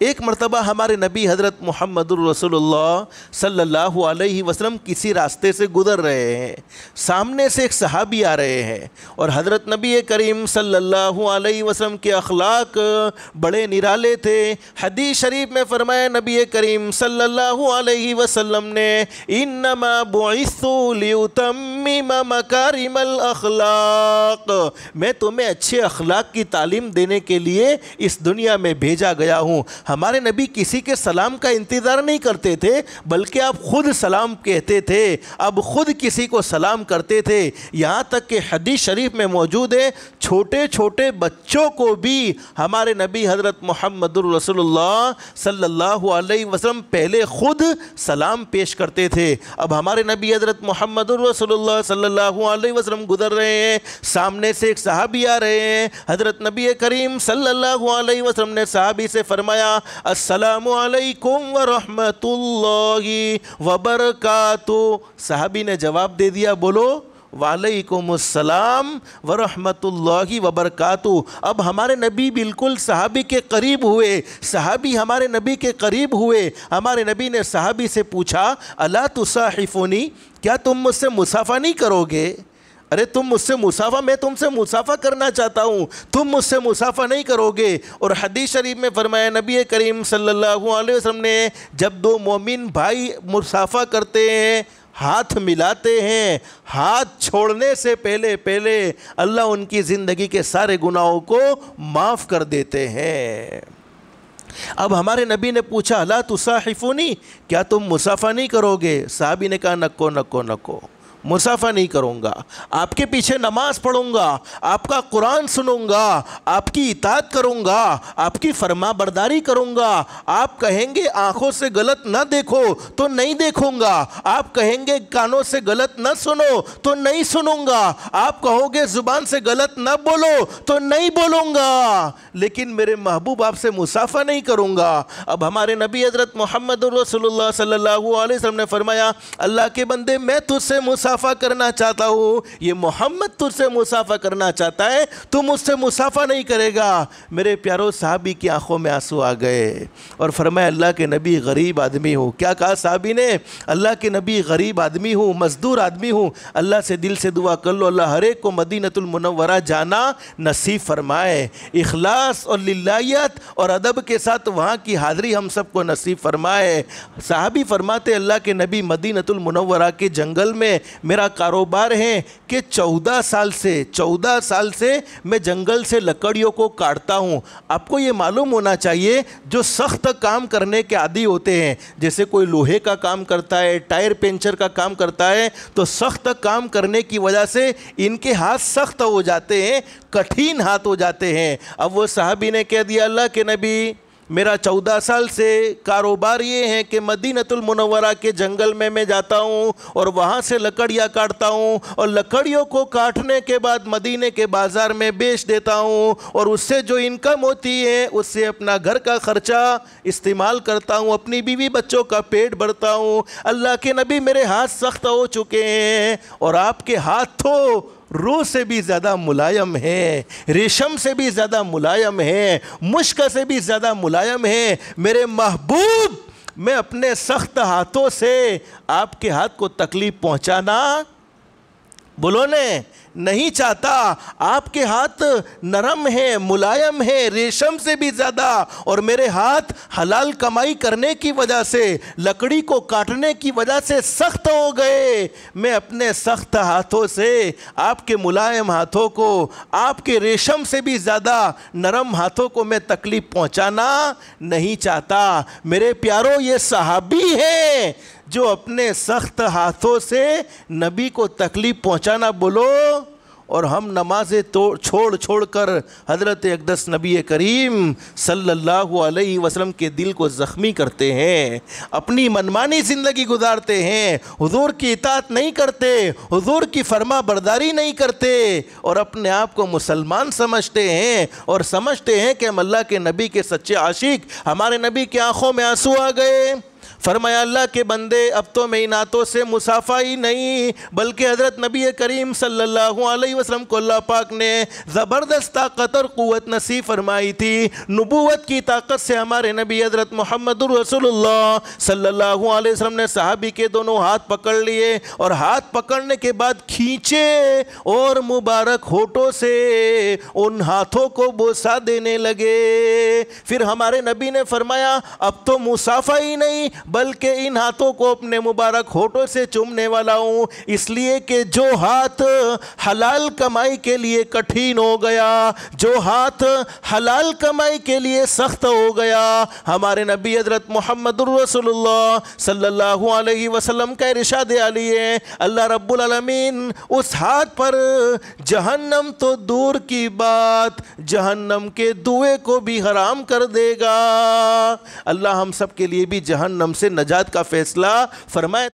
ایک مرتبہ ہمارے نبی حضرت محمد الرسول اللہ صلی اللہ علیہ وسلم کسی راستے سے گزر رہے ہیں، سامنے سے ایک صحابی آ رہے ہیں، اور حضرت نبی کریم صلی اللہ علیہ وسلم کے اخلاق بڑے نرالے تھے۔ حدیث شریف میں فرمایا نبی کریم صلی اللہ علیہ وسلم نے انما بعثت لیتمم مکارم الاخلاق، میں تمہیں اچھے اخلاق کی تعلیم دینے کے لیے اس دنیا میں بھیجا گیا ہوں۔ ہمارے نبی کسی کے سلام کا انتظار نہیں کرتے تھے، بلکہ آپ خود سلام کہتے تھے، اب خود کسی کو سلام کرتے تھے۔ یہاں تک کہ حدیث شریف میں موجود ہے چھوٹے چھوٹے بچوں کو بھی ہمارے نبی حضرت محمد الرسول اللہ صلی اللہ علیہ وسلم پہلے خود سلام پیش کرتے تھے۔ اب ہمارے نبی حضرت محمد الرسول اللہ صلی اللہ علیہ وسلم گزر رہے ہیں، سامنے سے ایک صحابی آ رہے ہیں، حضرت نبی کریم صلی اللہ علیہ وسلم نے صحابی سے فرمایا السلام علیکم ورحمۃ اللہ وبرکاتہ۔ صحابی نے جواب دے دیا، بولو وعلیکم السلام ورحمۃ اللہ وبرکاتہ۔ اب ہمارے نبی بالکل صحابی کے قریب ہوئے، صحابی ہمارے نبی کے قریب ہوئے، ہمارے نبی نے صحابی سے پوچھا الا تصاحفونی، کیا تم مجھ سے مصافحہ نہیں کرو گے؟ ارے تم مجھ سے مصافحہ، میں تم سے مصافحہ کرنا چاہتا ہوں، تم مجھ سے مصافحہ نہیں کرو گے۔ اور حدیث شریف میں فرمایا نبی کریم صلی اللہ علیہ وسلم نے جب دو مومن بھائی مصافحہ کرتے ہیں، ہاتھ ملاتے ہیں، ہاتھ چھوڑنے سے پہلے اللہ ان کی زندگی کے سارے گناہوں کو معاف کر دیتے ہیں۔ اب ہمارے نبی نے پوچھا الا تصاحفونی، کیا تم مصافحہ نہیں کرو گے؟ صحابی نے کہا نکو نکو نکو، مصافحہ نہیں کروں گا، آپ کے پیچھے نماز پڑھوں گا، آپ کا قرآن سنوں گا، آپ کی اطاعت کروں گا، آپ کی فرما برداری کروں گا، آپ کہیں گے آنکھوں سے غلط نہ دیکھو تو نہیں دیکھوں گا، آپ کہیں گے کانوں سے غلط نہ سنو تو نہیں سنوں گا، آپ کہو گے زبان سے غلط نہ بولو تو نہیں بولوں گا، لیکن میرے محبوب آپ سے مصافحہ نہیں کروں گا۔ اب ہمارے نبی حضرت محمد رسول اللہ صلی اللہ علیہ وسلم نے فرمایا اللہ کے بندے میں تجھ سے مصافحہ کرنا چاہتا ہوں، یہ محمد تجھ سے مصافحہ کرنا چاہتا ہے، تو مجھ سے مصافحہ نہیں کرے گا۔ میرے پیارو صحابی کی آنکھوں میں آنسو آ گئے اور فرمایا اللہ کے نبی غریب آدمی ہوں۔ کیا کہا صحابی نے؟ اللہ کے نبی غریب آدمی ہوں، مزدور آدمی ہوں، اللہ سے دل سے دعا کر لو اللہ ہر ایک کو مدینۃ المنورہ جانا نصیب فرمائے، اخلاص اور للہیت اور ادب کے ساتھ وہاں کی حاضری ہم سب کو نصیب فرمائے۔ صحابی فرماتے اللہ کے نبی مدینۃ المنورہ کے جنگل میں میرا کاروبار ہے کہ 14 سال سے میں جنگل سے لکڑیوں کو کاٹتا ہوں۔ آپ کو یہ معلوم ہونا چاہیے جو سخت کام کرنے کے عادی ہوتے ہیں، جیسے کوئی لوہے کا کام کرتا ہے، ٹائر پنچر کا کام کرتا ہے، تو سخت کام کرنے کی وجہ سے ان کے ہاتھ سخت ہو جاتے ہیں، کٹھین ہاتھ ہو جاتے ہیں۔ اب وہ صحابی نے کہہ دیا اللہ کے نبی میرا 14 سال سے کاروبار یہ ہے کہ مدینۃ المنورہ کے جنگل میں جاتا ہوں اور وہاں سے لکڑیاں کاٹتا ہوں، اور لکڑیوں کو کاٹنے کے بعد مدینے کے بازار میں بیچ دیتا ہوں، اور اس سے جو انکم ہوتی ہے اس سے اپنا گھر کا خرچہ استعمال کرتا ہوں، اپنی بیوی بچوں کا پیٹ بھرتا ہوں۔ اللہ کے نبی میرے ہاتھ سخت ہو چکے ہیں اور آپ کے ہاتھ تو روح سے بھی زیادہ ملائم ہے، ریشم سے بھی زیادہ ملائم ہے، مشک سے بھی زیادہ ملائم ہے۔ میرے محبوب میں اپنے سخت ہاتھوں سے آپ کے ہاتھ کو تکلیف پہنچانا بولو نے نہیں چاہتا۔ آپ کے ہاتھ نرم ہیں، ملائم ہیں، ریشم سے بھی زیادہ، اور میرے ہاتھ حلال کمائی کرنے کی وجہ سے، لکڑی کو کاٹنے کی وجہ سے سخت ہو گئے۔ میں اپنے سخت ہاتھوں سے آپ کے ملائم ہاتھوں کو، آپ کے ریشم سے بھی زیادہ نرم ہاتھوں کو میں تکلیف پہنچانا نہیں چاہتا۔ میرے پیارو یہ صحابی ہیں جو اپنے سخت ہاتھوں سے نبی کو تکلیف پہنچانا بولو، اور ہم نمازیں چھوڑ کر حضرت اقدس نبی کریم صلی اللہ علیہ وسلم کے دل کو زخمی کرتے ہیں، اپنی منمانی زندگی گزارتے ہیں، حضور کی اطاعت نہیں کرتے، حضور کی فرما برداری نہیں کرتے، اور اپنے آپ کو مسلمان سمجھتے ہیں اور سمجھتے ہیں کہ ہم اللہ کے نبی کے سچے عاشق۔ ہمارے نبی کی آنکھوں میں آنسو آ گئے۔ فرمایا اللہ کے بندے اب تو میں ان ہاتھوں سے مصافحہ ہی نہیں بلکہ حضرت نبی کریم صلی اللہ علیہ وسلم کو اللہ پاک نے زبردست طاقت اور قوت نصیب فرمائی تھی۔ نبوت کی طاقت سے ہمارے نبی حضرت محمد رسول اللہ صلی اللہ علیہ وسلم نے صحابی کے دونوں ہاتھ پکڑ لیے اور ہاتھ پکڑنے کے بعد کھینچے اور مبارک ہونٹوں سے ان ہاتھوں کو بوسہ دینے لگے۔ پھر ہمارے نبی نے فرمایا اب تو مصافحہ ہی نہیں بلکہ ان ہاتھوں کو اپنے مبارک ہونٹوں سے چومنے والا ہوں، اس لیے کہ جو ہاتھ حلال کمائی کے لیے کٹھن ہو گیا، جو ہاتھ حلال کمائی کے لیے سخت ہو گیا، ہمارے نبی حضرت محمد رسول اللہ صلی اللہ علیہ وسلم کا ارشاد علی ہے اللہ رب العالمین اس ہاتھ پر جہنم تو دور کی بات جہنم کے دھوئیں کو بھی حرام کر دے گا۔ اللہ ہم سب کے لیے بھی جہنم سے نجات کا فیصلہ فرمائے۔